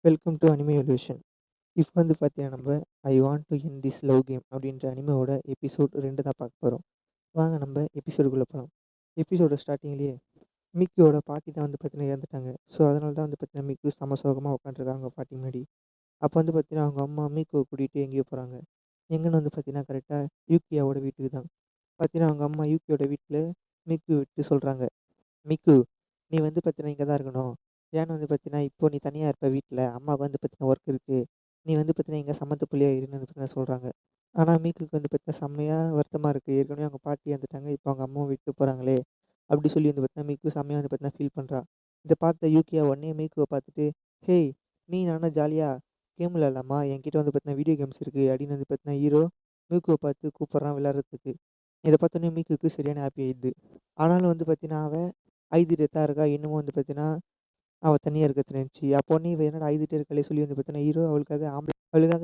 Welcome to anime evolution. இப்போ வந்து பார்த்தீங்கன்னா, I want to end this love game அப்படின்ற அனிமேவோட எபிசோட் 2 தான் பார்க்க போறோம். வாங்க நம்ம எபிசோடுக்குள்ள போலாம். எபிசோட ஸ்டார்ட்டிங்லேயே மிக்கியோட பாட்டி தான் வந்து பார்த்தீங்கன்னா இறந்துட்டாங்க. ஸோ, அதனால தான் வந்து பார்த்தீங்கன்னா, மிக்கு செம சோகமா உட்காந்துருக்காங்க அவங்க பாட்டி முன்னாடி. அப்போ வந்து பார்த்தீங்கன்னா, அவங்க அம்மா மிக்குவ கூட்டிகிட்டு எங்கேயோ போறாங்க. எங்கன்னு வந்து பார்த்தீங்கன்னா, கரெக்ட்டா யூக்கியாவோட வீட்டுக்கு தான். பார்த்தீங்கன்னா, அவங்க அம்மா யூக்கியோட வீட்ல மிக்கு விட்டு சொல்றாங்க. மிக்கு, நீ வந்து பார்த்தீங்கன்னா, இங்க தான் இருக்கணும். ஏன்னு வந்து பார்த்தீங்கன்னா, இப்போ நீ தனியா இருப்ப வீட்ல. அம்மாவுக்கு வந்து பார்த்தீங்கன்னா ஒர்க் இருக்கு. நீ வந்து பார்த்தீங்கன்னா, இங்க சமத்து புள்ளியா இருன்னு வந்து பார்த்தீங்கன்னா சொல்றாங்க. ஆனா, மீக்குக்கு வந்து பார்த்தீங்கன்னா, செம்மையா வருத்தமா இருக்கு. ஏற்கனவே அவங்க பாட்டி இறந்துட்டாங்க. இப்போ அவங்க அம்மாவும் விட்டு போறாங்களே! அப்படி சொல்லி வந்து பார்த்தீங்கன்னா, மீக்கு செம்மையா வந்து பார்த்தீங்கன்னா ஃபீல் பண்றா. இத பார்த்த யூகியா உடனே மீக்குவ பார்த்துட்டு, "ஹேய்! நீ நானும் ஜாலியா கேம் விளையாடலாமா? என்கிட்ட வந்து பார்த்தீங்கன்னா வீடியோ கேம்ஸ் இருக்கு." அப்படின்னு வந்து பார்த்தீங்கன்னா ஹீரோ மீக்குவ பார்த்து கூப்பிடுறான் விளையாடுறதுக்கு. இத பார்த்தோனே மீக்குக்கு சரியான ஹாப்பி ஆயிடுது. ஆனாலும் வந்து பார்த்தீங்கன்னா, அவ அழுதுட்டே தான் இருக்கா. இன்னமும் வந்து பார்த்தீங்கன்னா, அவ தனியா இருக்கிறத நெனச்சு. அப்போனே இவ என்னடா அழுதுட்டே இருக்காளே சொல்லி வந்து பார்த்தீங்கன்னா, ஹீரோ அவளுக்காக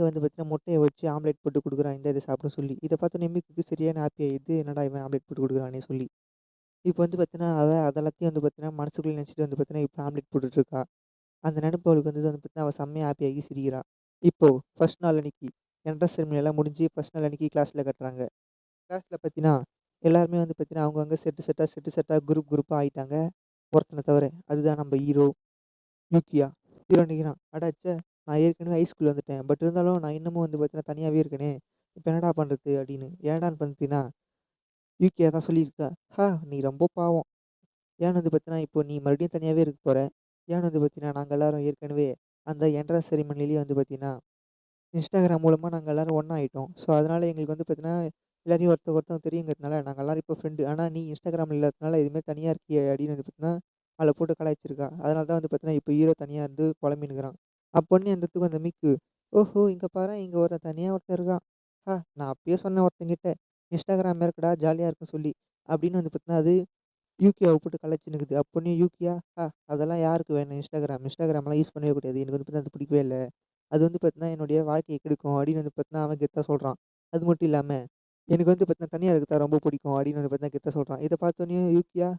வந்து பார்த்தீங்கன்னா, முட்டைய வச்சு ஆம்லெட் போட்டு குடுக்குறான். இந்தா இத சாப்பிட சொல்லி. இத பார்த்தோனே மிக்குக்கு சரியான ஹாப்பி ஆயிடுது. என்னடா இவன் ஆம்லெட் போட்டு குடுக்குறானே சொல்லி. இப்போ வந்து பார்த்தீங்கன்னா, அவ அதெல்லாத்தையும் வந்து பார்த்தீங்கன்னா, மனசுக்குள்ள நெனச்சுட்டு வந்து பார்த்தீங்கன்னா, இப்ப ஆம்லெட் போட்டுட்டு இருக்கா. அந்த நெனப்பு அவளுக்கு வந்து பார்த்தீங்கன்னா, அவ செம்மையா ஹாப்பியாகி சிரிக்கிறா. இப்போ ஃபர்ஸ்ட் நாள் அன்னைக்கு என்ட்ரன்ஸ் செரிமனி எல்லாம் முடிஞ்சு ஃபர்ஸ்ட் நாள் அன்னைக்கு கிளாஸ்ல கட்டுறாங்க. கிளாஸ்ல பார்த்தீங்கன்னா, எல்லாருமே வந்து பார்த்தீங்கன்னா, அவங்கவங்க செட்டு செட்டா, குரூப்பா ஆயிட்டாங்க. ஒருத்தன தவிர. அதுதான் நம்ம ஹீரோ யூக்கியா. ஹீரோ நிக்கிறான். அட ச்சே! நான் ஏற்கனவே ஹைஸ்கூல் வந்துட்டேன். பட் இருந்தாலும் நான் இன்னமும் வந்து பார்த்தீங்கன்னா, தனியாவே இருக்கேனே! இப்ப என்னடா பண்றது? அப்படின்னு. ஏன்டான்னு பார்த்தீங்கன்னா, யூக்கியா தான் சொல்லியிருக்கா. நீ ரொம்ப பாவம். ஏன்னு வந்து பார்த்தீங்கன்னா, இப்போ நீ மறுபடியும் தனியாவே இருக்க போற. ஏன்னு வந்து பார்த்தீங்கன்னா, நாங்க எல்லாரும் ஏற்கனவே அந்த என்ட்ரன்ஸ் செரிமனிலேயே வந்து பார்த்தீங்கன்னா Instagram மூலமா நாங்க எல்லாரும் ஒண்ணா ஆயிட்டோம். ஸோ, அதனால எங்களுக்கு வந்து பார்த்தீங்கன்னா, எல்லாரையும் ஒருத்தவங்க தெரியுங்கிறதுனால நாங்க எல்லாரும் இப்போ ஃப்ரெண்டு. ஆனா நீ Instagram இல்லாதனால இதுமாரி தனியா இருக்கியே அப்படின்னு வந்து பார்த்தீங்கன்னா, அவள போட்டு கலாய்ச்சிருக்கா. அதனால தான் வந்து பார்த்தீங்கன்னா, இப்போ ஹீரோ தனியா இருந்து புலம்பின்னுக்கிறான். அப்போன்னே அந்த இடத்துக்கு அந்த மிக்கு, ஓஹோ! இங்க பாரேன் இங்க ஒருத்தன் தனியா ஒருத்தன் இருக்கான். நான் அப்பயே சொன்னேன் ஒருத்தன்கிட்ட, Instagram இருக்குடா ஜாலியா இருக்குன்னு சொல்லி. அப்படின்னு வந்து பார்த்தீங்கன்னா, அது யூகியாவ போட்டு கலாய்ச்சின்னுக்குது. அப்போன்னே யூகியா, அதெல்லாம் யாருக்கு வேணும் Instagramலாம் யூஸ் பண்ணவே கூடாது. எனக்கு வந்து பார்த்தீங்கன்னா, அது பிடிக்கவே இல்ல. அது வந்து பார்த்தீங்கன்னா, என்னுடைய வாழ்க்கைய கெடுக்கும் அப்படின்னு வந்து பார்த்தீங்கன்னா, அவன் கெத்தா சொல்றான். அது மட்டும் இல்லாம, எனக்கு வந்து பார்த்தீங்கன்னா, தனியா இருக்கிறது தான் ரொம்ப பிடிக்கும் அப்படின்னு வந்து பார்த்தீங்கன்னா, கெத்தா சொல்றான். இத பார்த்தோனே யூக்கியா,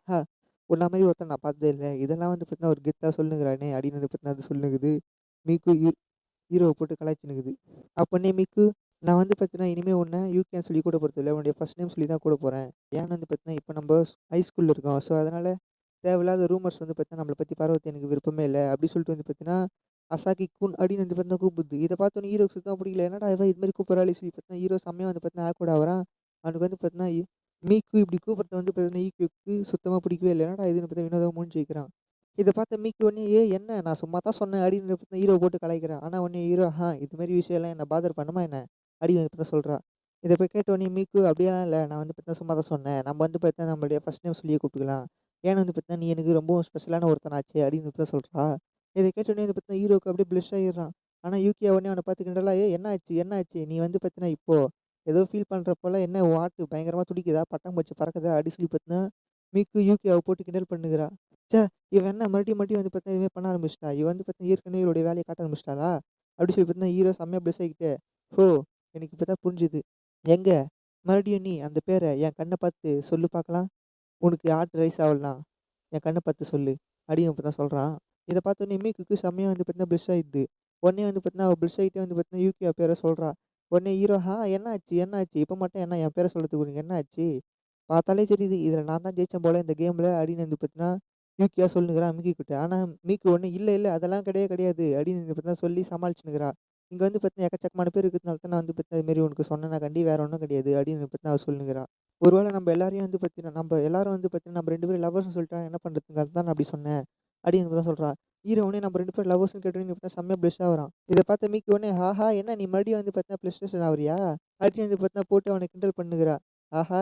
உன்ன மாரி ஒருத்தன நான் பார்த்ததே இல்ல. இதெல்லாம் வந்து பார்த்தீங்கன்னா, ஒரு கெத்தா சொல்லுனுங்கிறானே அப்படின்னு வந்து பார்த்தீங்கன்னா, அது சொல்லுனுக்குது. மீக்கு ஹீரோவ போட்டு கலாய்ச்சினுக்குது. அப்போனே மிக்கு, நான் வந்து பார்த்தீங்கன்னா, இனிமே உன்ன யூகேன்னு சொல்லி கூட போறதில்ல. உன்னுடைய ஃபர்ஸ்ட் நேம் சொல்லி தான் கூப்பிட போறேன். ஏன்னு வந்து பார்த்தீங்கன்னா, இப்ப நம்ப ஹை ஸ்கூல்ல இருக்கோம். ஸோ, அதனால தேவையில்லாத ரூமர்ஸ் வந்து பார்த்தீங்கன்னா, நம்மள பத்தி பரவறது எனக்கு விருப்பமே இல்ல. அப்படி சொல்லிட்டு வந்து பார்த்தீங்கன்னா, அசாகி குன் அப்படின்னு வந்து பார்த்தீங்கன்னா கூப்பிடுது. இத பார்த்தோனே ஹீரோக்கு சுத்தமா பிடிக்கல. என்னடா இவ இது மாரி கூப்பிடுறாளே சொல்லி பார்த்தீங்கன்னா, ஹீரோ செம்மையா வந்து பார்த்தீங்கன்னா ஆக்வர்ட் ஆவுறான். அவனுக்கு வந்து பார்த்தீங்கன்னா, மீக்கு இப்படி கூப்பிடுறது வந்து பார்த்தீங்கன்னா, ஈக்யூக்கு சுத்தமா பிடிக்கவே இல்ல. என்னடா இதுன்னு பார்த்தா வினோதமா மூஞ்சி வைக்கிறான். இத பார்த்த மிக்கி உடனே, "ஏய் என்ன நான் சும்மா தான் சொன்னேன்" அப்படின்னு ஹீரோ போட்டு கலாய்க்கிறான். ஆனா உடனே ஹீரோ, இது மாரி விஷயம்லாம் என்ன பாதர் பண்ணுமா என்ன? அப்படின்னு வந்து பார்த்தா சொல்றா. இத போய் கேட்ட உடனே மிக்கு, "அப்படியெல்லாம் இல்ல. நான் வந்து பார்த்தா சும்மா தான் சொன்னேன். நம்ம வந்து பார்த்தா நம்மளுடைய ஃபர்ஸ்ட் நேம் சொல்லியே கூப்பிட்டுக்கலாம். ஏன்னு வந்து பார்த்தா, நீ எனக்கு ரொம்பவும் ஸ்பெஷலான ஒருத்தனாச்சே" அப்படின்னு வந்து தான் சொல்றா. இத கேட்ட உடனே வந்து பார்த்தா ஹீரோக்கு அப்படியே ப்ளஷ் ஆயிடுறான். ஆனா யூகியா உடனே அவன பார்த்து கிண்டலா, "ஏய் என்ன ஆச்சு? என்ன ஆச்சு? நீ வந்து பார்த்தீன்னா இப்போ ஏதோ ஃபீல் பண்ற போல என்ன உன் ஹார்ட் பயங்கரமா துடிக்குதா? பட்டாம்பூச்சி பறக்குதா?" அப்படி சொல்லி பார்த்தீங்கன்னா, மிக்கு யூகியாவ போட்டு கிண்டல் பண்ணுகிறா. ச்சே! இவ என்ன மறுபடியும் வந்து பார்த்தா இதுமாரி பண்ண ஆரம்பிச்சுட்டா. இவ வந்து பார்த்தா ஏற்கனவே இவளுடைய வேலைய காட்ட ஆரம்பிச்சுட்டாளா? அப்படி சொல்லி பார்த்தீங்கன்னா, ஹீரோ செம்மையா ப்ளஸ் ஆகிட்டு, "ஓ! எனக்கு இப்ப தான் புரிஞ்சுது. எங்க மறுபடியும் நீ அந்த பேர என் கண்ண பார்த்து சொல்லு பார்க்கலாம். உனக்கு ஹார்ட் ரைஸ் ஆவலனா, என் கண்ண பார்த்து சொல்லு." அப்படின்னு அப்பதான் சொல்றான். இத பார்த்தோனே மிக்குக்கு செம்மையா வந்து பார்த்தீங்கன்னா ப்ளஷ் ஆயிடுது. உடனே வந்து பார்த்தீங்கன்னா, அவ ப்ளஷ் ஆயிட்டே வந்து பார்த்தீங்கன்னா, யூகியா பேர சொல்றா. உடனே ஹீரோ, என்ன ஆச்சு? என்ன ஆச்சு? இப்ப மட்டும் என்ன என் பேர சொல்றதுக்கு உனக்கு என்ன ஆச்சு? பார்த்தாலே தெரியுது. இதுல நான் தான் ஜெயிச்சேன் போல இந்த கேம்ல அப்படின்னு வந்து பார்த்தீங்கன்னா, யூகியா சொல்லுனுக்குறான் மிக்கி கிட்ட. ஆனா மிக்கு ஒடனே இல்ல, இல்ல அதெல்லாம் கிடையவே கிடையாது அப்படின்னு வந்து பார்த்தீங்கன்னா சொல்லி சமாளிச்சுன்னுக்குறா. இங்க வந்து பார்த்தீங்கன்னா எக்கச்சக்கமான பேர் இருக்கிறதுனால தான் நான் வந்து பார்த்தீங்கன்னா இது மாரி உனக்கு சொன்னேனாக்காண்டி வேற ஒண்ணும் கிடையாது அப்படின்னு வந்து பார்த்தீங்கன்னா அவ சொல்லுனுக்குறா. ஒருவேள நம்ம எல்லாரையும் வந்து பார்த்தீங்கன்னா, நம்ப எல்லாரும் வந்து பார்த்தீங்கன்னா, நம்ம 2 பேரும் லவ்வர்ஸ்ன்னு சொல்லிட்டா என்ன பண்றதுங்க? அதுதான் நான் அப்படி சொன்னேன். அப்படின்னு தான் சொல்றா. ஹீரோ உடனே நம்ம 2 பேரும் லவ்வர்ஸ்ன்னு கேட்டோனே பார்த்தா செம்மையா ப்ளஷ் ஆவுறான். இத பார்த்த மிக்கி உடனே, என்ன நீ மறுபடியும் வந்து பார்த்தீங்கன்னா ப்ளஸ்டேஷன் ஆவுறியா? அப்படின்னு வந்து பார்த்தீங்கன்னா போட்டு அவன கிண்டல் பண்ணுகிறா.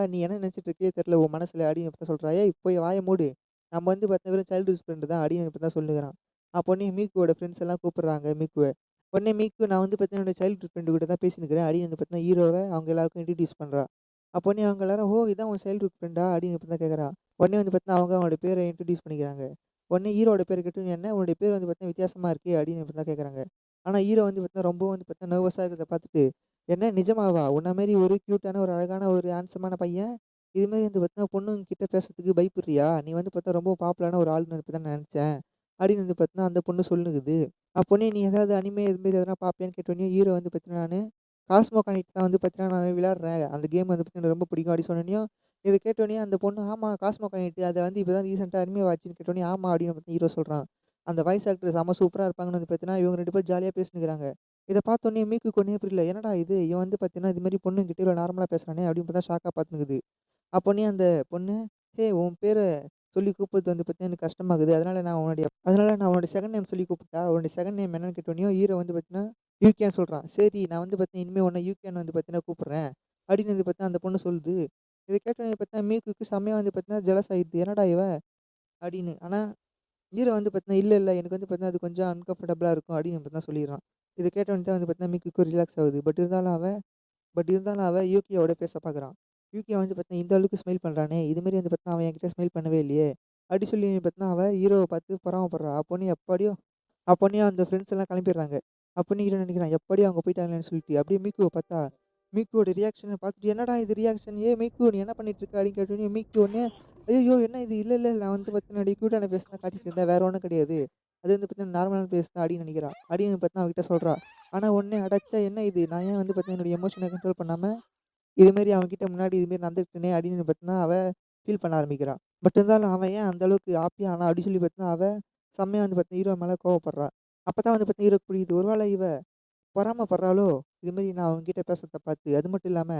நீ என்ன நினைச்சிட்டு இருக்கியோ தெரியல உன் மனசுல அப்படின்னு பார்த்தா சொல்றா. ஏய் போய் வாய மூடு. நம்ம வந்து பார்த்தா வெறும் சைல்ட்ஹுட் ஃப்ரெண்ட் தான் அப்படின்னு பார்த்தா சொல்லுகிறான். அப்போ உடனே மீக்குவோட ஃப்ரெண்ட்ஸ் எல்லாம் கூப்பிடுறாங்க மீக்குவ. உடனே மீக்கு நான் வந்து பார்த்தீங்கன்னா என்னோட சைல்ட்ஹுட் ஃப்ரெண்டு கிட்ட தான் பேசினுக்கிறேன் அப்படின்னு வந்து பார்த்தீங்கன்னா ஹீரோவ அவங்க எல்லாருக்கும் இன்ட்ரோடியூஸ் பண்றா. அப்போ உடனே அவங்க எல்லாரும், இதான் உன் சைல்ட்ஹுட் ஃப்ரெண்டா? அப்படின்னு இப்படி தான் கேட்குறா. உடனே வந்து பார்த்தீங்கன்னா, அவங்க அவனோட பேர இன்ட்ரோடியூஸ் பண்ணிக்கிறாங்க. உடனே ஹீரோவோட பேர கேட்டோனே, "என்ன உன்னுடைய பேர் வந்து பார்த்தீங்கன்னா வித்தியாசமா இருக்கே!" அப்படின்னு இப்படி தான் கேட்குறாங்க. ஆனா ஹீரோ வந்து பார்த்தீங்கன்னா, ரொம்ப வந்து பார்த்தீங்கன்னா நர்வஸா இருக்கிறத பார்த்துட்டு, "என்ன நிஜமாவா? உன்ன மாரி ஒரு கியூட்டான, ஒரு அழகான, ஒரு ஹேண்ட்ஸமான பையன், இது மாரி வந்து பார்த்தீங்கன்னா பொண்ணுங்க கிட்ட பேசுறதுக்கு பயப்படுறியா? நீ வந்து பார்த்தா ரொம்ப பாப்புலரான ஒரு ஆள்ன்னு இப்ப தான் நெனச்சேன்." அப்படின்னு வந்து பார்த்தீங்கன்னா, அந்த பொண்ணு சொல்லுது. அப்போனே "நீ ஏதாவது அனிமே இது மாரி எதனா பார்ப்பியான்னு?" கேட்டோனே, ஹீரோ வந்து பார்த்தீங்கன்னா, "நானு காஸ்மோ கானிட் தான் வந்து பார்த்தீங்கன்னா நான் விளையாடுறேன். அந்த கேம் வந்து பார்த்தீங்கன்னா எனக்கு ரொம்ப பிடிக்கும்." அப்படி சொன்னோனையும், இத கேட்டோனே அந்த பொண்ணு, "ஆமா காஸ்மோ கானிட் அத வந்து இப்ப தான் ரீசென்ட்டா அனிமே ஆச்சுன்னு." கேட்டோனே, "ஆமா." அப்படின்னு வந்து ஹீரோ சொல்றான். அந்த வாய்ஸ் ஆக்டர் செம்ம சூப்பரா இருப்பாங்கன்னு வந்து பார்த்தீங்கன்னா, இவங்க 2 பேரும் ஜாலியா பேசினுருக்காங்க. இத பார்த்தோனே மீக்குக்கு ஒண்ணுமே புரியல. என்னடா இது? இவன் வந்து பார்த்தீங்கன்னா, இது மாரி பொண்ணுங்கிட்ட இவ்வளோ நார்மலா பேசுறானே அப்படின்னு பார்த்தா ஷாக்கா பார்த்துன்னுக்குது. அப்போனே அந்த பொண்ணு, "ஏய் உன் பேர சொல்லி கூப்பிடுறது வந்து பார்த்தீங்கன்னா எனக்கு கஷ்டமாகுது. அதனால நான் உன்னோட செகண்ட் நேம் சொல்லி கூப்பிட்டா, உன்னோட செகண்ட் நேம் என்னன்னு கேட்டோனேயும், ஹீரோ வந்து பார்த்தீங்கன்னா, யூகியான்னு சொல்றான். சரி நான் வந்து பார்த்தீங்கன்னா, இனிமே உன்ன யூகியான்னு வந்து பார்த்தீங்கன்னா கூப்பிடுறேன். அப்படின்னு வந்து பார்த்தீங்கன்னா அந்த பொண்ணு சொல்லுது. இத கேட்டோனே பார்த்தீங்கன்னா, மீக்குக்கு செம்மையா வந்து பார்த்தீங்கன்னா ஜெலஸ் ஆயிடுது. என்னடா இவ? அப்படின்னு. ஆனா ஹீரோ வந்து பார்த்தீங்கன்னா, இல்ல, இல்ல எனக்கு வந்து பார்த்தீங்கன்னா, அது கொஞ்சம் அன்கம்ஃபர்டபுளா இருக்கும் அப்படின்னு பார்த்தீங்கன்னா சொல்லிடுறான். இத கேட்டோனே தான் வந்து பார்த்தீங்கன்னா, மிக்குக்கு ரிலாக்ஸ் ஆகுது. பட் இருந்தாலும் அவன் யூகியோட பேச பார்க்குறான். யூகியா வந்து பார்த்தீங்கன்னா, இந்த அளவுக்கு ஸ்மைல் பண்றானே! இது மாரி வந்து பார்த்தீங்கன்னா, அவன் என்கிட்ட ஸ்மைல் பண்ணவே இல்லையே! அப்டி சொல்லி பார்த்தீங்கன்னா, அவ ஹீரோவ பார்த்து பொறாமப்படுறா. அப்போனே அந்த ஃப்ரெண்ட்ஸ் எல்லாம் கிளம்பிடுறாங்க. அப்போனே ஹீரோ நினைக்கிறான், எப்படியோ அவங்க போய்ட்டாங்களேன்னு சொல்லிட்டு. அப்படியே மீக்குவ பார்த்தா, மீக்குவோட ரியாக்ஷன பார்த்துட்டு, "என்னடா இது ரியாக்ஷன்? ஏய் மீக்கு நீ என்ன பண்ணிட்டு இருக்க?" அப்படின்னு கேட்டோனே, மீக்கு உடனே, "ஐயய்யோ! என்ன இது? இல்ல, இல்ல நான் வந்து பார்த்தீங்கன்னா, அப்படியே கியூட்டான ஃபேஸ் தான் காட்டிட்டு இருந்தேன். வேற ஒண்ணும் கிடையாது. அது வந்து பார்த்தீங்கன்னா, நார்மலான ஃபேஸ் தான்" அப்படின்னு நினைக்கிறா. அப்படின்னு பார்த்தீங்கன்னா, அவகிட்ட சொல்றா. ஆனா உடனே அடச்சே! என்ன இது? நான் ஏன் வந்து பார்த்தீங்கன்னா, என்னோட எமோஷன கண்ட்ரோல் பண்ணாம இது மாரி அவன்கிட்ட முன்னாடி இது மாரி நடந்துக்கிட்டேனே அப்படின்னு பார்த்தீங்கன்னா, அவ ஃபீல் பண்ண ஆரம்பிக்கிறா. பட் இருந்தாலும் அவன் ஏன் அந்த அளவுக்கு ஹாப்பியா ஆனா அப்படின்னு சொல்லி பார்த்தீங்கன்னா, அவ செம்மையா வந்து பார்த்தீங்கன்னா, ஹீரோ மேல கோவப்படுறா. அப்பதான் வந்து பார்த்தீங்கன்னா, ஹீரோக்கு புரியுது. ஒரு வேளை இவ பொறாமப்படுறாளோ! இது மாரி நான் அவன்கிட்ட பேசுறத பார்த்து. அது மட்டும் இல்லாம,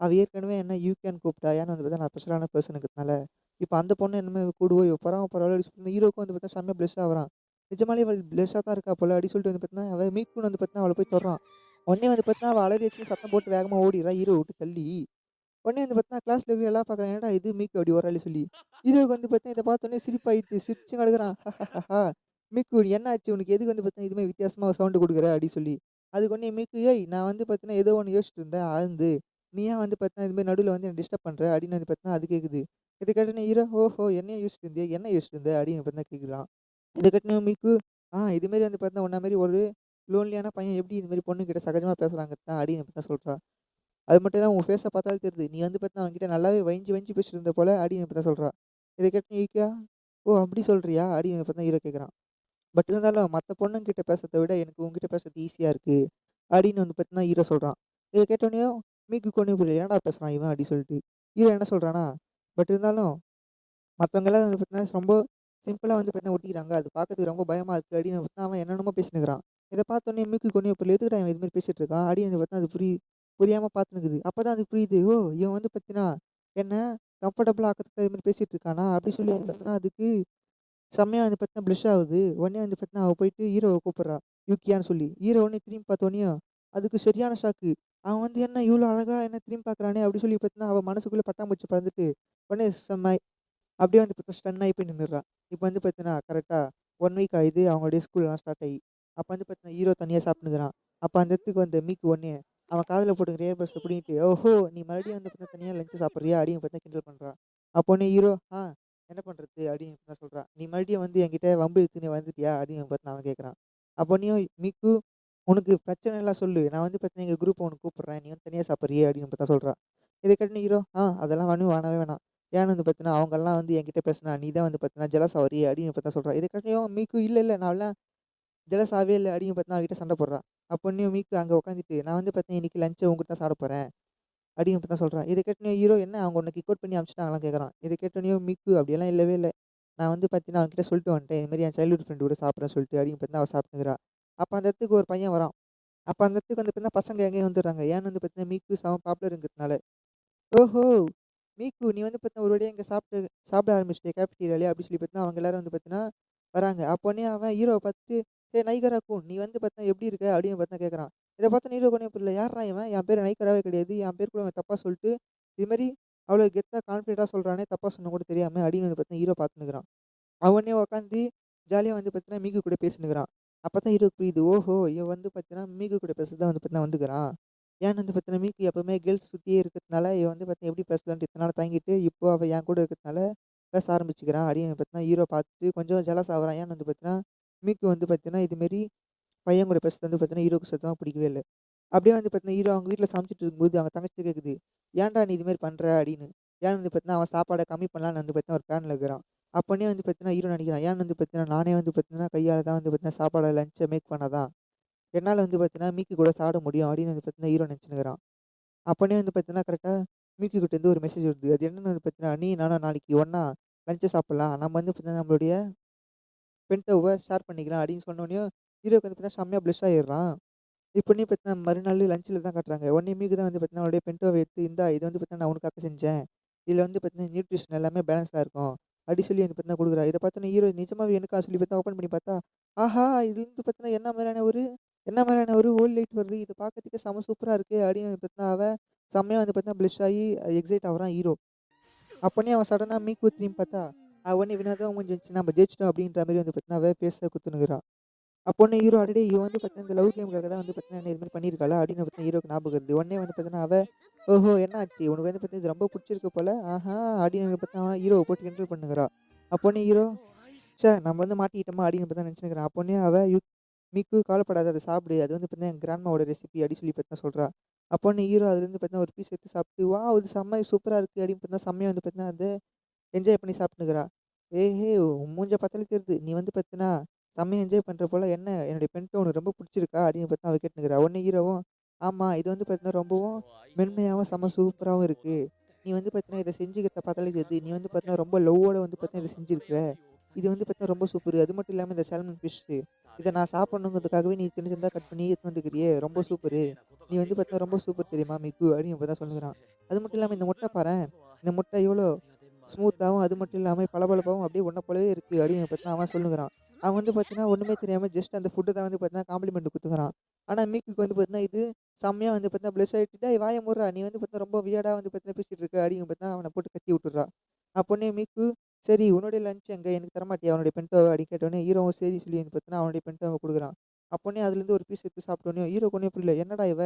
அவ ஏற்கனவே என்ன யூகேன்னு கூப்பிட்டா. ஏன்னா வந்து பார்த்தீங்கன்னா, நான் ஸ்பெஷலான பெர்சன்ங்கிறதுனால. இப்ப அந்த பொண்ணு என்னமோ கூடவோ இவ பொறாமப்படுறாளோ அப்படின்னு சொல்லி ஹீரோக்கும் வந்து பார்த்தீங்கன்னா, செம்மையா ப்ளஷ் ஆவுறான். நிஜமாலே இவள் ப்ளஷ்ஷா தான் இருக்கா போல அப்படின்னு சொல்லிட்டு வந்து பார்த்தீங்கன்னா, அவன் மீக்குன்னு வந்து பார்த்தீங்கன்னா, அவள போய் தொடுறான். உடனே வந்து பார்த்தீங்கன்னா, அவ அலறி வச்சுன்னு சத்தம் போட்டு வேகமா ஓடிர்றா ஹீரோ விட்டு தள்ளி. உடனே வந்து பார்த்தீங்கன்னா, கிளாஸ்ல இருக்கிற எல்லாரும் பார்க்குறாங்க. என்னடா இது மீக்கு அப்படி ஒரு ஆளு சொல்லி. ஹீரோவுக்கு வந்து பார்த்தீங்கன்னா, இத பார்த்தோனே சிரிப்பாயிடுச்சு. சிரிச்சுன்னு கிடக்குறான். "மிக்கு என்னாச்சு உனக்கு? எதுக்கு வந்து பார்த்தீங்கன்னா, இது மாரி வித்தியாசமா சவுண்ட் குடுக்குற?" அப்படி சொல்லி. அதுக்கு உடனே மிக்கு, "ஏய் நான் வந்து பார்த்தீங்கன்னா, ஏதோ ஒண்ணு யோசிச்சுட்டு இருந்தேன் ஆழ்ந்து. நீ ஏன் வந்து பார்த்தீங்கன்னா, இது மாரி நடுவுல வந்து என்ன டிஸ்டர்ப் பண்ற?" அப்படின்னு வந்து பார்த்தீங்கன்னா, அது கேட்குது. இத கேட்டோனே ஹீரோ, "ஓஹோ! என்னைய யோசிச்சுட்டு இருந்தியா? என்ன யோசிச்சுட்டு இருந்த?" அப்படின்னு பார்த்தீங்கன்னா கேட்குறான். இத கேட்டோனே மிக்கு, இது மாரி வந்து பார்த்தீங்கன்னா, உன்ன மாரி ஒரு லோன்லியான பையன் எப்படி இது மாரி பொண்ணுகிட்ட சகஜமா பேசுறாங்க தான்" அப்படின்னு பார்த்தீங்கன்னா சொல்றான். அது மட்டும் இல்லாம உன் ஃபேஸ பார்த்தாலே தெரியுது. நீ வந்து பார்த்தீங்கன்னா, அவன்கிட்ட நல்லாவே வழிஞ்சு வழிஞ்சு பேசிட்டு இருந்த போல அப்படின்னு இப்ப தான் சொல்றா. இத கேட்டு யூகியா, "ஓ! அப்படி சொல்றியா?" அப்படின்னு இப்ப தான் ஹீரோ கேட்குறான். பட் இருந்தாலும் மத்த பொண்ணுங்கிட்ட பேசுறத விட எனக்கு உன்கிட்ட பேசுறது ஈஸியா இருக்கு. அப்படின்னு வந்து பார்த்தீங்கன்னா ஹீரோ சொல்றான். இத கேட்டோனயும் மீக்குக்கு ஒண்ணுமே புரியல. என்னடா பேசுறான் இவன் அப்படி சொல்லிட்டு. ஹீரோ என்ன சொல்றான்னா, பட் இருந்தாலும் மத்தவங்க எல்லாம் வந்து பார்த்தீங்கன்னா, ரொம்ப சிம்பிளா வந்து பார்த்தீங்கன்னா ஒட்டிக்கிறாங்க. அது பார்க்கறதுக்கு ரொம்ப பயமா இருக்கு அப்படின்னு பார்த்தீங்கன்னா, அவன் என்னென்னமோ பேசினுக்கிறான். இத பார்த்தோனே மிக்கு ஒண்ணுமே புரியல. எதுக்குடா இவன் இது மாரி பேசிட்டு இருக்கான்? அப்படின்னு பார்த்தா அது புரியாம பார்த்துன்னுக்குது. அப்பதான் அதுக்கு புரியுது. ஓ! இவன் வந்து பார்த்தீங்கன்னா, என்ன கம்ஃபர்டபுளா ஆக்கறதுக்கு இது மாரி பேசிட்டு இருக்கானா? அப்படி சொல்லி வந்து பார்த்தீங்கன்னா, அதுக்கு செம்மையா வந்து பார்த்தீங்கன்னா ப்ளஷ் ஆகுது. உடனே வந்து பார்த்தீங்கன்னா, அவ போயிட்டு ஹீரோவ கூப்பிடுறா. யூகியான்னு சொல்லி. ஹீரோ உடனே திரும்பி பார்த்தோனயும், அதுக்கு சரியான ஷாக்கு. அவன் வந்து என்ன இவ்ளோ அழகா என்ன திரும்பி பார்க்குறானே! அப்படி சொல்லி பார்த்தீங்கன்னா, அவ மனசுக்குள்ள பட்டாம்பூச்சி பறந்துட்டு, உடனே அப்படியே வந்து பார்த்தா ஸ்டன் ஆயி போய் நின்னுடுறா. இப்ப வந்து பார்த்தீங்கன்னா, கரெக்ட்டா 1 வீக் ஆயிது அவங்களுடைய ஸ்கூல்லாம் ஸ்டார்ட் ஆயி. அப்ப வந்து பார்த்தீங்கன்னா, ஹீரோ தனியா சாப்ட்டுன்னுக்குறான். அப்ப அந்த இடத்துக்கு வந்த மீக்கு உடனே அவன் காதுல போட்டுக்கிற இயர் பட்ஸ புடுங்கிட்டு, "ஓஹோ! நீ மறுபடியும் வந்து பார்த்தீங்கன்னா, தனியா லஞ்ச் சாப்பிடுறியா?" அப்படின்னு பார்த்தா கிண்டல் பண்றா. அப்ப உடனே ஹீரோ, என்ன பண்றது?" அப்படின்னு தான் சொல்றான். "நீ மறுபடியும் வந்து என்கிட்ட வம்பு இழுத்துன்னு வந்துட்டியா?" அப்படின்னு பார்த்தீங்கன்னா அவன் கேட்கறான். அப்ப உடனேயும் மீக்கு, "உனக்கு பிரச்சனைலாம் சொல்லு. நான் வந்து பார்த்தீங்கன்னா, எங்க குரூப் உனக்கு கூப்பிடுறேன். நீ வந்து தனியா சாப்பிடுறியே?" அப்படின்னு பார்த்தா சொல்றா. இத கேட்டோனே ஹீரோ, அதெல்லாம் ஒண்ணும் வேணவே வேணாம். ஏன்னு வந்து பார்த்தீங்கன்னா, அவங்கலாம் வந்து என்கிட்ட பேசினா, நீ தான் வந்து பார்த்தீங்கன்னா ஜெலஸ் ஆவுறியே அப்படின்னு இப்ப தான் சொல்றா. இத கேட்டயும் மீக்கு இல்ல, இல்ல நான்லாம் ஜெலஸ் ஆகவே இல்ல அப்படின்னு பார்த்தீங்கன்னா அவகிட்ட சண்டை போடுறா. அப்போனையும் மீக்கு அங்க உட்காந்துட்டு, நான் வந்து பார்த்தீங்கன்னா இன்னைக்கு லஞ்ச் உன்கிட்ட தான் சாப்பிட போறேன் அப்படின்னு இப்ப தான் சொல்றா. இத கேட்டோனே ஹீரோ என்ன அவங்க உன்ன கிக் அவுட் பண்ணி அனுப்பிச்சுட்டாங்களான்னு கேட்கறான். இத கேட்டோனயும் மீக்கு அப்படியெல்லாம் இல்லவே இல்ல. நான் வந்து பார்த்தீங்கன்னா அவன்கிட்ட சொல்லிட்டு வந்துட்டேன். இது மாரி என் சைல்ட்ஹுட் ஃப்ரெண்ட் கூட சாப்பிடுறேன்னு சொல்லிட்டு அப்படின்னு பார்த்தீங்கன்னா அவ சாப்பிட்டுக்கிறா. அப்ப அந்த இடத்துக்கு ஒரு பையன் வரான். அப்ப அந்த இடத்துக்கு வந்து பார்த்தீங்கன்னா பசங்க எங்கேயோ வந்துடுறாங்க. ஏன்னு வந்து பார்த்தீங்கன்னா மீக்கு செம பாப்புலர்ங்கிறதுனால. ஓஹோ! மீக்கு நீ வந்து பார்த்தீங்கன்னா, ஒரு வழியா இங்க சாப்பிட ஆரம்பிச்சுட்டியா கேஃபிடீரியாலயே அப்டி சொல்லி பார்த்தீங்கன்னா, அவங்க எல்லாரும் வந்து பார்த்தீங்கன்னா, வராங்க. அப்போனே அவன் ஹீரோவ பார்த்துட்டு, "ஏய் நைகரா கூன் நீ வந்து பார்த்தீங்கன்னா எப்படி இருக்க?" அப்படின்னு பார்த்தீங்கன்னா கேட்கறான். இத பார்த்தோனே ஹீரோக்கு ஒண்ணுமே புரியல. யார்றா இவன்? என் பேரு நைகராவே கிடையாது. என் பேர் கூட இவன் தப்பா சொல்லிட்டு, இது மாரி அவ்வளோ கெத்தா கான்ஃபிடென்ட்டா சொல்றானே, தப்பா சொன்னா கூட தெரியாம அப்படின்னு வந்து பார்த்தீங்கன்னா, ஹீரோ பார்த்துன்னுக்குறான். அவனே உட்காந்து ஜாலியா வந்து பார்த்தீங்கன்னா, மீகு கூட பேசினுக்கிறான். அப்பதான் ஹீரோக்கு புரியுது. ஓஹோ! இவன் வந்து பார்த்தீங்கன்னா, மீகு கூட பேச தான் வந்து பார்த்தீங்கன்னா வந்துக்கிறான். ஏன்னு வந்து பார்த்தீங்கன்னா, மீக்கு எப்பவுமே கேர்ள்ஸ் சுத்தியே இருக்கிறதுனால, இவன் வந்து பார்த்தீங்கன்னா எப்படி பேசலான்ட்டு இத்தன நாள் தயங்கிட்டு, இப்போ அவ என் கூட இருக்கிறதுனால பேச ஆரம்பிச்சுக்கிறான். அப்படின்னு பார்த்தீங்கன்னா, ஹீரோ பார்த்துட்டு கொஞ்சம் ஜெலஸ் ஆவுறான். ஏன்னு வந்து பார்த்தீங்கன்னா, மீக்கு வந்து பார்த்தீங்கன்னா, இது மாரி பையன் கூட பேசுறது வந்து பார்த்தீங்கன்னா, ஹீரோக்கு சுத்தமா பிடிக்கவே இல்ல. அப்படியே வந்து பார்த்தீங்கன்னா, ஹீரோ அவங்க வீட்ல சமைச்சுட்டு இருக்கும்போது, அவங்க தங்கச்சி கேட்குது. "ஏன்டா நீ இது மாரி பண்ற?" அப்படின்னு. ஏன்னு வந்து பார்த்தீங்கன்னா, அவன் சாப்பாட கம்மி பண்ணலான்னு வந்து பார்த்தீங்கன்னா, ஒரு பிளான்ல இருக்கிறான். அப்போனே வந்து பார்த்தீங்கன்னா, ஹீரோ நினைக்கிறான். ஏன்னு வந்து பார்த்தீங்கன்னா, நானே வந்து பார்த்தீங்கன்னா, கையால தான் வந்து பார்த்தீங்கன்னா, சாப்பாட லஞ்ச மேக் பண்ணா தான், என்னால வந்து பார்த்தீங்கன்னா, மீக்கி கூட சாப்பிட முடியும் அப்படின்னு வந்து பார்த்தீங்கன்னா, ஹீரோ நினைச்சுன்னுக்கிறான். அப்போனே வந்து பார்த்தீங்கன்னா, கரெக்ட்டா மீக்கி கிட்டேருந்து ஒரு மெசேஜ் வருது. அது என்னன்னு வந்து பார்த்தீங்கன்னா, "நீ நானும் நாளைக்கு ஒண்ணா லஞ்ச் சாப்பிடலாம். நம்ம வந்து பார்த்தீங்கன்னா, நம்மளுடைய பென்டோவ ஷேர் பண்ணிக்கலாம்" அப்படின்னு சொன்னோனயும், ஹீரோக்கு வந்து பார்த்தீங்கன்னா, செம்மையா பிளஸ் ஆயிடுறான். இப்போனே பார்த்தீங்கன்னா, மறுநாள் லஞ்சில தான் காட்டுறாங்க. உடனே மீக்கு தான் வந்து பார்த்தீங்கன்னா, அவளுடைய பென்டோவ எடுத்து, "இந்தா இது வந்து பார்த்தீங்கன்னா, நான் உனக்காக செஞ்சேன். இதில வந்து பார்த்தீங்கன்னா, நியூட்ரிஷன் எல்லாமே பேலன்ஸா இருக்கும்." அப்படி சொல்லி வந்து பார்த்தீங்கன்னா குடுக்குறா. இத பார்த்தோன்னே ஹீரோ நிஜமாவே எனக்கா சொல்லி பார்த்தா ஓப்பன் பண்ணி பார்த்தா, ஆஹா! இது வந்து பார்த்தீங்கன்னா, என்ன மாரியான ஒரு ஓல்ட் லைட் வருது. இது பார்க்கறதுக்கே செம சூப்பரா இருக்கே! அப்படின்னு வந்து பார்த்தீங்கன்னா, அவன் செம்மையா வந்து பார்த்தீங்கன்னா, ப்ளஷ் ஆகி எக்ஸைட் ஆகுறான் ஹீரோ. அப்போனே அவன் சடனா மீக்கு திரும்பி பார்த்தா, உடனே வினோதமா மூஞ்சி வச்சு நம்ம ஜெயிச்சுட்டோம் அப்படின்ற மாரி வந்து பார்த்தீங்கன்னா, அவ பேச குத்துனுக்குறா. அப்போனே ஹீரோ அடடே! இவ வந்து பார்த்தீங்கன்னா, இந்த லவ் கேம்க்காக தான் வந்து பார்த்தீங்கன்னா, என்ன இது மாரி பண்ணியிருக்காளா? அப்படின்னு பார்த்தீங்கன்னா, ஹீரோக்கு ஞாபகம் வருது. உடனே வந்து பார்த்தீங்கன்னா, அவ ஓஹோ! என்ன ஆச்சு? உனக்கு வந்து பார்த்தீங்கன்னா, இது ரொம்ப புடிச்சிருக்கு போல. ஆஹா! அப்படின்னு வந்து பார்த்தீங்கன்னா, ஹீரோவ போட்டு கிண்டல் பண்ணுகிறா. அப்போனே ஹீரோ, நம்ம வந்து மாட்டிக்கிட்டோமா அப்படின்னு பார்த்தா நினச்சுன்னுக்கிறேன். அப்போனே அவ மிக்கு கவலைப்படாத அத சாப்பிடு. அது வந்து பார்த்தீங்கன்னா, என் கிராண்ட்மாவோட ரெசிபி அப்படின்னு சொல்லி பார்த்தீங்கன்னா சொல்றா. அப்போனே ஹீரோ அதுலேருந்து பார்த்தீங்கன்னா, ஒரு பீஸ் எடுத்து சாப்பிட்டு, வாவ்! இது செம்ம சூப்பரா இருக்கு அப்படின்னு பார்த்தீங்கன்னா, செம்மையா வந்து பார்த்தீங்கன்னா, அத என்ஜாய் பண்ணி சாப்பிட்டுன்னுக்கிறா. ஏஹே! உன் மூஞ்ச பார்த்தாலே தெரியுது. நீ வந்து பார்த்தீன்னா, செம்மையா என்ஜாய் பண்ற போல. என்ன என்னுடைய பென்ட்ட உனக்கு ரொம்ப புடிச்சிருக்கா? அப்படின்னு பார்த்தா அவ கேட்டுன்னுக்கிறா. உடனே ஹீரோவும், ஆமா. இது வந்து பார்த்தீங்கன்னா, ரொம்பவும் மென்மையாவும் செம்ம சூப்பராவும் இருக்கு. நீ வந்து பார்த்தீங்கன்னா, இத செஞ்சுக்கிறத பார்த்தாலே தெரியுது. நீ வந்து பார்த்தீங்கன்னா, ரொம்ப லவ்வோட வந்து பார்த்தீங்கன்னா, இத செஞ்சிருக்கிற. இது வந்து பார்த்தீங்கன்னா, ரொம்ப சூப்பரு. அது மட்டும் இல்லாம இந்த சால்மன் ஃபிஷ்ஷு, இத நான் சாப்பிடணுங்கிறதுக்காகவே நீ சின்ன சின்னதா கட் பண்ணி எடுத்துட்டு வந்துக்கிறியே! ரொம்ப சூப்பரு. நீ வந்து பார்த்தீங்கன்னா, ரொம்ப சூப்பர் தெரியுமா மிக்கு அப்படின்னு இப்ப தான் சொல்லுகிறான். அது மட்டும் இல்லாம இந்த முட்டை பாரேன். இந்த முட்டை எவ்வளோ ஸ்மூத்தாவும், அது மட்டும் இல்லாம பளபளப்பாவும் அப்படியே உன்ன போலவே இருக்கு அப்படின்னு பார்த்தீங்கன்னா, அவன் சொல்லுகிறான். அவன் வந்து பார்த்தீங்கன்னா, ஒண்ணுமே தெரியாம ஜஸ்ட் அந்த ஃபுட்ட தான் வந்து பார்த்தீங்கன்னா, காம்ப்ளிமெண்ட் குடுத்துக்கிறான். ஆனா மீக்குக்கு வந்து பார்த்தீங்கன்னா, இது செம்மையா வந்து பார்த்தீங்கன்னா, பிளஸ் ஆயிட்டு, "டேய் வாய மூட்றா! நீ வந்து பார்த்தீங்கன்னா, ரொம்ப வியர்டா வந்து பார்த்தீங்கன்னா பேசிட்டு இருக்க" அப்படின்னு பார்த்தீங்கன்னா, அவன போட்டு கத்தி விட்டுர்றா. அப்போனே மீக்கு, "சரி உன்னுடைய லஞ்ச் எங்க? எனக்கு தரமாட்டியா உன்னுடைய பென்டோவ?" அப்படின்னு கேட்டோனே, ஹீரோவும் சரி சொல்லி வந்து பார்த்தீங்கன்னா, அவனுடைய பென்டோவ குடுக்குறான். அப்போனே அதுலேருந்து ஒரு பீஸ் எடுத்து சாப்பிட்டோனே, ஹீரோக்கு ஒண்ணுமே புரியல. "என்னடா இவ!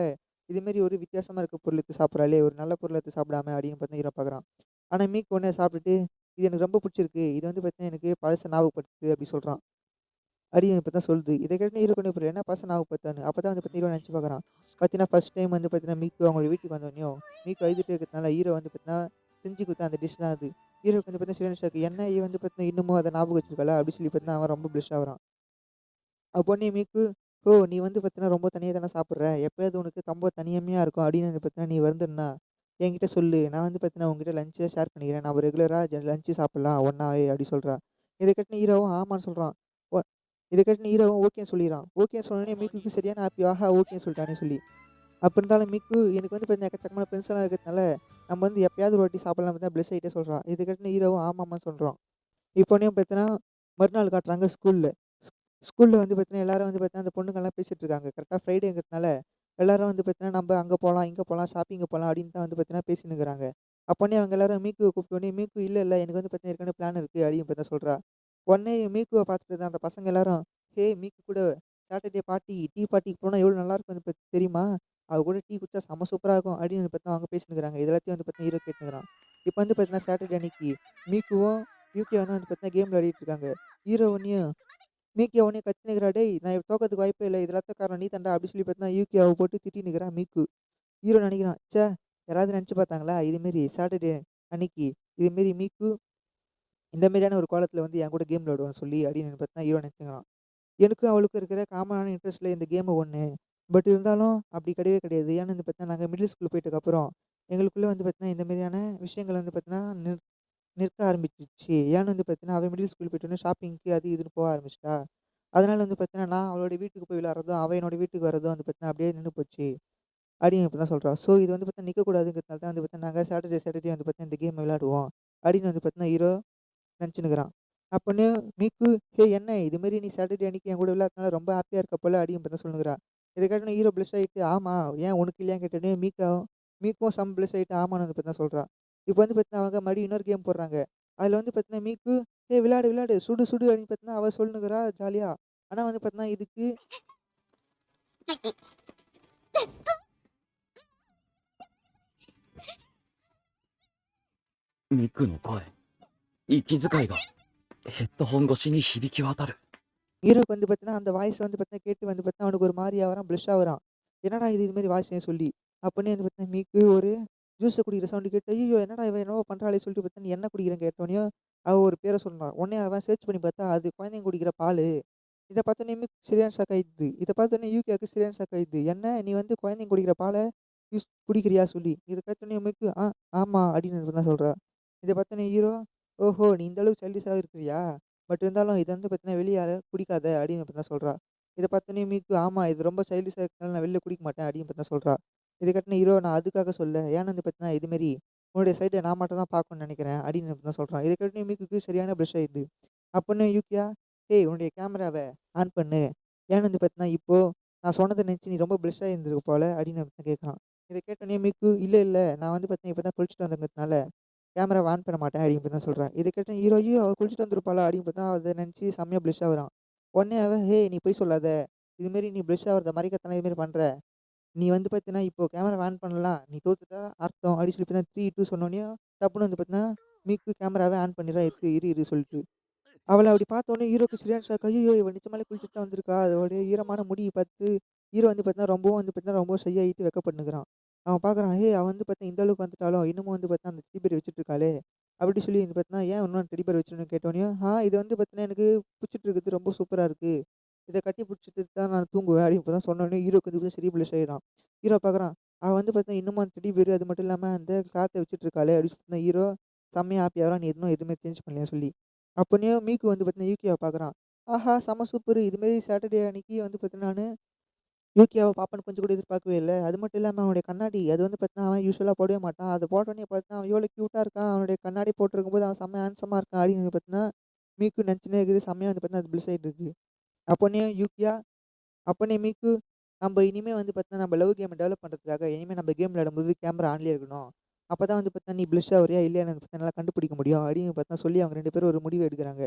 இது மாரி ஒரு வித்தியாசமா இருக்க பொருள் எடுத்து சாப்பிடுறாளே! ஒரு நல்ல பொருள் எடுத்து சாப்பிடாம" அப்படின்னு பார்த்தீங்கன்னா, ஹீரோ பார்க்குறான். ஆனா மீக் உடனே சாப்பிட்டுட்டு, "இது எனக்கு ரொம்ப புடிச்சிருக்கு. இது வந்து பார்த்தீங்கன்னா, எனக்கு பழச ஞாபகப்படுத்துது" அப்படி சொல்றான். அப்படின்னு இப்ப தான் சொல்லுது. இத கேட்டு ஹீரோக்கு ஒண்ணுமே புரியல. என்ன பழச ஞாபகப்படுத்தான்னு. அப்பதான் வந்து பார்த்தீங்கன்னா, ஹீரோ நெனச்சு பார்க்குறான். பார்த்தீங்கன்னா, ஃபர்ஸ்ட் டைம் வந்து பார்த்தீங்கன்னா, மீக்கு அவங்க வீட்டுக்கு வந்தோனயும், மீக்கு அழுதுட்டே இருக்கிறதுனால ஹீரோ வந்து பார்த்தீங்கன்னா, செஞ்சு குடுத்த அந்த டிஷ் தான் அது. ஹீரோக்கு வந்து பார்த்தீங்கன்னா, சரியான ஷாக்கு. என்ன இவ வந்து பார்த்தீங்கன்னா, இன்னமும் அத ஞாபகம் வச்சிருக்காளா? அப்படி சொல்லி பார்த்தீங்கன்னா, அவன் ரொம்ப ப்ளஷ் ஆகுறான். அப்போனே மீக்கு, "ஓ! நீ வந்து பார்த்தீங்கன்னா, ரொம்ப தனியா தானே சாப்பிடுற. எப்பயாவது உனக்கு ரொம்ப தனிமையா இருக்கும் அப்படின்னு வந்து பார்த்தீங்கன்னா, நீ வருந்துன்னா, என்கிட்ட சொல்லு. நான் வந்து பார்த்தீங்கன்னா, உன்கிட்ட லஞ்ச ஷேர் பண்ணிக்கிறேன். நம்ம ரெகுலரா லஞ்ச் சாப்பிடலாம் ஒண்ணாவே" அப்படி சொல்றா. இத கேட்டுன்னு ஹீரோவும் ஆமான்னு சொல்றான். ஒ இத கேட்டுன்னு ஹீரோவும் ஓகேன்னு சொல்லிர்றான். ஓகேன்னு சொன்னோனே மீக்குக்கு சரியான ஹாப்பி. ஆஹா! ஓகேன்னு சொல்லிட்டானே சொல்லி. அப்ப இருந்தாலும் மிக்கு எனக்கு வந்து பார்த்தீங்கன்னா, எக்கச்சக்கமான ஃப்ரெண்ட்ஸ் எல்லாம் இருக்கிறதுனால, நம்ம வந்து எப்பயாவது ஒரு வாட்டி சாப்பிடலாம்னு தான் பிளஸ் ஆயிட்டே சொல்றான். இத கேட்டுன்னு ஹீரோவும் ஆமாமான்னு சொல்றான். இப்போனையும் பார்த்தீங்கன்னா, மறுநாள் காட்டுறாங்க ஸ்கூல்ல. ஸ் ஸ்கூல்ல வந்து பார்த்தீங்கன்னா, எல்லாரும் வந்து பார்த்தீங்கன்னா, அந்த பொண்ணுங்கலாம் பேசிட்டு இருக்காங்க. கரெக்ட்டா ஃப்ரைடேங்கிறதுனால, எல்லாரும் வந்து பார்த்தீங்கன்னா, "நம்ப அங்க போலாம், இங்க போலாம், ஷாப்பிங்கு போலாம்" அப்படின்னு தான் வந்து பார்த்தீங்கன்னா பேசின்னுருக்காங்க. அப்போனே அவங்க எல்லாரும் மீக்குவ கூப்பிட்டோனே, மீக்கு "இல்ல, இல்ல எனக்கு வந்து பார்த்தீங்கன்னா, ஏற்கனவே பிளான் இருக்கு" அப்படின்னு பார்த்தா சொல்றா. உடனே மீக்குவ பார்த்துட்டு இருந்த அந்த பசங்க எல்லாரும், "ஹேய் மீக்கு கூட சாட்டர்டே பார்ட்டி, டீ பார்ட்டிக்கு போனா எவ்வளோ நல்லாருக்கும் வந்து தெரியுமா? அவ கூட டீ குடிச்சா செம்ம சூப்பரா இருக்கும்" அப்படின்னு வந்து பார்த்தீங்கன்னா, அவங்க பேசின்னுருக்காங்க. இது எல்லாத்தையும் வந்து பார்த்தீங்கன்னா, ஹீரோ கேட்டுன்னுருக்கான். இப்ப வந்து பார்த்தீங்கன்னா, சாட்டர்டே அன்னைக்கு மீக்குவும் யூகே வந்து பார்த்தீங்கன்னா கேம் விளையாடிட்டு இருக்காங்க. ஹீரோ ஒன்னயும் மீக்கி அவனையும் கத்தினுக்கிறா, "டேய் நான் தோக்கறதுக்கு வாய்ப்பே இல்ல. இது எல்லாத்துக்கும் காரணம் நீ தான்டா" அப்படி சொல்லி பார்த்தீங்கன்னா, யூகி அவ போட்டு திட்டின்னுக்கிறான் மீக்கு. ஹீரோ நெனைக்கிறான், யாராவது நெனச்சு பார்த்தாங்களா? இது மாரி சாட்டர்டே அன்னைக்கு இது மாரி மீக்கு இந்த மாரியான ஒரு கோலத்துல வந்து என் கூட கேம் விளையாடுவான்னு சொல்லி அப்படின்னு பார்த்தீங்கன்னா ஹீரோ நெனச்சுக்கிறான். எனக்கும் அவளுக்கும் இருக்கிற காமனான இன்ட்ரெஸ்ட்ல இந்த கேம் ஒண்ணு. பட் இருந்தாலும் அப்படி கிடையவே கிடையாது. ஏன்னு வந்து பார்த்தீங்கன்னா, நாங்க மிடில் ஸ்கூல் போயிட்டதுக்கப்புறம் எங்களுக்குள்ள வந்து பார்த்தீங்கன்னா, இந்த மாரியான விஷயங்கள் வந்து பார்த்தீங்கன்னா நிற்க ஆரம்பிச்சுச்சு. ஏன்னு வந்து பார்த்தீங்கன்னா, அவ மிடில் ஸ்கூல் போயிட்டோனே ஷாப்பிங்க்கு அது இதுன்னு போக ஆரம்பிச்சுட்டா. அதனால வந்து பார்த்தீங்கன்னா, நான் அவளோட வீட்டுக்கு போய் விளையாடுறதும், அவ என்னோட வீட்டுக்கு வரதும் வந்து பார்த்தீங்கன்னா, அப்படியே நின்னு போச்சு. அப்படின்னு இப்ப தான் சொல்றா. ஸோ இது வந்து பார்த்தீங்கன்னா, நிக்கக்கூடாதுங்கிறதுனால தான் வந்து பார்த்தீங்கன்னா, நாங்க சாட்டர்டே வந்து பார்த்தீங்கன்னா, இந்த கேம் விளையாடுவோம். அப்படின்னு வந்து பார்த்தீங்கன்னா, ஹீரோ நெனச்சுன்னுக்குறான். அப்பன்னு மீக்கு, "ஏய் என்ன இது மாரி நீ சாட்டர்டே அன்னைக்கு என் கூட விளையாடுனதுனால ரொம்ப ஹாப்பியா இருக்க போல" அப்படின்னு இப்ப தான் சொல்லுனுக்குறா. இத கேட்டோனே ஹீரோ ப்ளஷ் ஆயிட்டு, "ஆமா, ஏன் உனக்கு இல்லையான்னு?" கேட்டோனே மீக்கும் செம்ம ப்ளஷ் ஆயிட்டு ஆமான்னு வந்து பார்த்தீங்கன்னா சொல்றா. இப்ப வந்து பார்த்தீங்கன்னா, அவங்க மறுபடியும் இன்னொரு கேம் போடுறாங்க. அதுல வந்து பார்த்தீங்கன்னா, மீக்கு, "ஏய் விளையாடு, விளையாடு, சுடு, சுடு" அப்படின்னு பார்த்தீங்கன்னா, அவ சொல்லுனுக்குறா ஜாலியா. ஆனா வந்து பார்த்தீங்கன்னா, இதுக்கு ミクの声、息遣いがヘッドホン越しに響き渡る。ஹீரோக்கு வந்து பார்த்தீங்கன்னா, அந்த வாய்ஸ் வந்து பார்த்தீங்கன்னா, கேட்டு வந்து பார்த்தீங்கன்னா, அவனுக்கு ஒரு மாரி ஆவுறான், ப்ளஷ் ஆவுறான். என்னடா இது மாரி வாய்ஸ்ன்னு சொல்லி. அப்போனே வந்து பார்த்தீங்கன்னா, மீக்கு ஒரு ஜூஸ குடிக்கிற சவுண்ட் கேட்டு, "ஐய்யய்யோ! என்னடா இவ என்னவோ பண்றாளே!" சொல்லிட்டு பார்த்தீங்கன்னா, "நீ என்ன குடிக்கிறேன்னு?" கேட்டோனயும், அவ ஒரு பேர சொல்றா. உடனே அவன் சர்ச் பண்ணி பார்த்தா, அது குழந்தைங்க குடிக்கிற பாலு. இத பார்த்தோனே மிக் சரியான ஷாக் ஆயிடுது. இத பார்த்தோனே யூகியாக்கு சரியான ஷாக் ஆயிடுது. "என்ன நீ வந்து குழந்தைங்க குடிக்கிற பால குடிக்கிறியா?" சொல்லி. இத கேட்டோனே மிக்கு, ஆமா" அப்படின்னு தான் சொல்றா. இத பார்த்தோனே ஹீரோ, "ஓஹோ! நீ இந்த அளவுக்கு சைல்டிஷா இருக்கிறியா? பட் இருந்தாலும் இது வந்து பார்த்தீங்கன்னா வெளிய யாரும் குடிக்காத" அப்படின்னு தான் சொல்றா. இத பார்த்தோனே மிக்கு, "ஆமா இது ரொம்ப சைல்டிஷா இருக்கனால நான் வெளில குடிக்க மாட்டேன்" அப்படின்னு தான் சொல்றா. இத கேட்டோனே ஹீரோ, "நான் அதுக்காக சொல்லல. ஏன்னா வந்து பார்த்தீங்கன்னா இது மாரி உன்னுடைய சைட நான் மட்டும் தான் பார்க்கணும்னு நெனைக்கிறேன்" அப்படின்னு தான் சொல்றான். இத கேட்டோனே மிக்குக்கு சரியான ப்ளஷ் ஆயிடுது. அப்போன்னு யூகியா, "ஏய் உன்னுடைய கேமராவ ஆன் பண்ணு. ஏன்னு வந்து பார்த்தீங்கன்னா, இப்போ நான் சொன்னத நெனச்சு நீ ரொம்ப ப்ளஷ் ஆயிருந்திருக்க போல" அப்படின்னு வந்து கேட்குறான். இத கேட்டோனே மிக்கு, "இல்ல, இல்ல நான் வந்து பார்த்தீங்கன்னா, இப்ப தான் குளிச்சுட்டு வந்தங்கிறதுனால கேமராவ ஆன் பண்ண மாட்டேன்" அப்படின்னு தான் சொல்றான். இத கேட்ட ஹீரோ, "ஐயோ! அவ குளிச்சுட்டு வந்திருப்பாளா?" அப்படின்னு பார்த்தா அத நெனச்சு செம்மையா ப்ளஷ் ஆவுறான். உடனே அவன், "ஹேய் நீ பொய் சொல்லாத. இது மாரி நீ ப்ளஷ் ஆவுறத மறைக்கத்தானே இது மாரி பண்ற. நீ வந்து பார்த்தீங்கன்னா, இப்போ கேமராவ ஆன் பண்ணலாம். நீ தோத்துட்டா அர்த்தம்" அப்படின்னு சொல்லி பார்த்தீங்கன்னா 3, 2 சொன்னோனயும் டப்புன்னு வந்து பார்த்தீங்கன்னா, மிக்கு கேமராவ ஆன் பண்ணிடுறான். இரு, இரு சொல்லிட்டு. அவள அப்படி பார்த்தோனே ஹீரோக்கு சரியான ஷாக். ஐய்யயோ! இவ நிஜமாலே குளிச்சுட்டு தான் வந்திருக்கா. அதோடைய ஈரமான முடிய பார்த்து ஹீரோ வந்து பார்த்தீங்கன்னா, ரொம்பவும் வந்து பார்த்தீங்கன்னா, ரொம்ப ஷை ஆயிட்டு வெட்கப்பட்டுன்னுக்குறான். அவன் பார்க்குறான், ஏய்! அவ வந்து பார்த்தா இந்த அளவுக்கு வந்துட்டாளோ! இன்னமும் வந்து பார்த்தா அந்த டெடி பேர் வச்சுட்டு இருக்காளே! அப்படி சொல்லி வந்து பார்த்தீங்கன்னா, ஏன் இன்னும் டெடி பேர் வச்சுருக்கன்னு கேட்டோனயும், இது வந்து பார்த்தீங்கன்னா, எனக்கு புடிச்சிட்டு இருக்குது. ரொம்ப சூப்பரா இருக்கு. இத கட்டி புடிச்சிட்டு தான் நான் தூங்குவேன். அப்படின்னு இப்ப தான் சொன்னோனே ஹீரோக்கு வந்து சரி ப்ளஷ் ஆயிடுறான். ஹீரோ பார்க்குறான். அவ வந்து பார்த்தீங்கன்னா, இன்னமும் அந்த டெடி பேரு அது மட்டும் இல்லாம அந்த கிளாத்த வச்சுட்டு இருக்காளே! அப்படின்னு சொல்லி ஹீரோ செம்மையா ஹாப்பி ஆகுறான். நீ இன்னும் எதுவுமே சேஞ்ச் பண்ணலையான்னு சொல்லி. அப்போனையும் மீக்கு வந்து பார்த்தீங்கன்னா, யூகியாவ பார்க்குறான். ஆஹா! செம்ம சூப்பரு! இதுமாரி சாட்டர்டே அன்னைக்கு வந்து பார்த்தீங்கன்னா, நானு யூகியாவ பார்ப்பேன்னு கொஞ்சம் கூட எதிர்பார்க்கவே இல்ல. அது மட்டும் இல்லாம அவனுடைய கண்ணாடி, அது வந்து பார்த்தீங்கன்னா, அவன் யூசுவலா போடவே மாட்டான். அத போட்டோனே பார்த்தா, அவன் எவ்வளோ கியூட்டா இருக்கான். அவனுடைய கண்ணாடி போட்டிருக்கும்போது அவன் செம்ம ஹேண்ட்ஸமா இருக்கான். அப்படின்னு வந்து பார்த்தீங்கன்னா, மீக்கு நெனச்சுன்னே இருக்குது. செம்மையா வந்து பார்த்தீங்கன்னா, அது பிளிஸ் ஆயிட்டு இருக்கு. அப்போனே யூகியா, அப்போனே மீக்கு, நம்ப இனிமே வந்து பார்த்தீங்கன்னா, நம்ம லவ் கேம டெவலப் பண்றதுக்காக இனிமே நம்ம கேம் விளையாடும்போது கேமரா ஆன்லயே இருக்கணும். அப்பதான் வந்து பார்த்தீங்கன்னா, நீ பிளிஷ் ஆவுறியா இல்லையான்னு வந்து பார்த்தீங்கன்னா, நல்லா கண்டுபிடிக்க முடியும். அப்படின்னு பார்த்தீங்கன்னா சொல்லி அவங்க 2 பேரும் ஒரு முடிவு எடுக்குறாங்க.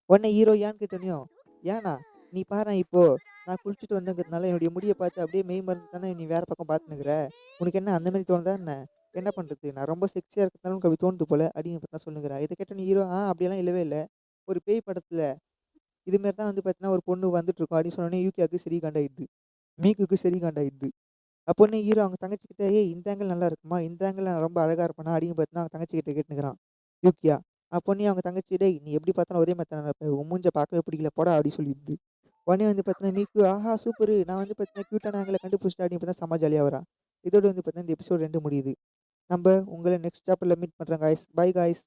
உடனே ஹீரோ ஏன்னு கேட்டோனயும், "ஏன்னா? நீ பாரேன் இப்போ, நான் குளிச்சுட்டு வந்தேங்கிறதுனால என்னுடைய முடிய பார்த்து அப்படியே மெய் மறந்து தானே நீ வேற பக்கம் பார்த்துன்னுக்குற. உனக்கு என்ன அந்த மாரி தோணுதா என்ன? என்ன பண்றது? நான் ரொம்ப செக்ஸியா இருக்கிறதுனால உனக்கு அப்படி தோணுது போல" அப்படின்னு இப்ப தான் சொல்லுங்கிறா. இத கேட்டோனே ஹீரோ, அப்படியெல்லாம் இல்லவே இல்ல. ஒரு பேய் படத்துல இது மாரி தான் வந்து பார்த்தீங்கன்னா, ஒரு பொண்ணு வந்துட்டுருக்கும்" அப்படின்னு சொன்னோனே யூகியாக்கு சரி காண்டாயிடுது. மீக்குக்கு சரி காண்டாயிடுது. அப்போனே ஹீரோ அவங்க தங்கச்சிகிட்ட, "ஏய் இந்த ஆங்கிள் நல்லா இருக்குமா? இந்த ஆங்கிள்ல நான் ரொம்ப அழகா இருப்பேனா?" அப்படின்னு பார்த்தீங்கன்னா, அவங்க தங்கச்சிகிட்ட கேட்டுன்னுக்குறான். யூக்கியா. அப்போனே அவங்க தங்கச்சி, "டேய் நீ எப்படி பார்த்தாலும் ஒரே மாரி தானே இருப்ப. உன் மூஞ்ச பார்க்கவே பிடிக்கல போடா" அப்படி சொல்லிடுது. உடனே வந்து பார்த்தீங்கன்னா, மீக்கு, "ஆஹா சூப்பரு! நான் வந்து பார்த்தீங்கன்னா, கியூட்டான ஆங்கிள கண்டுபிடிச்சுட்டேன்" அப்படின்னு பார்த்தா செம்ம ஜாலியா வரா. இதோட வந்து பார்த்தீங்கன்னா, இந்த எபிசோட் 2 முடியுது. நம்ப உங்கள நெக்ஸ்ட் சாப்டர்ல மீட் பண்றேன் காய்ஸ். By guys.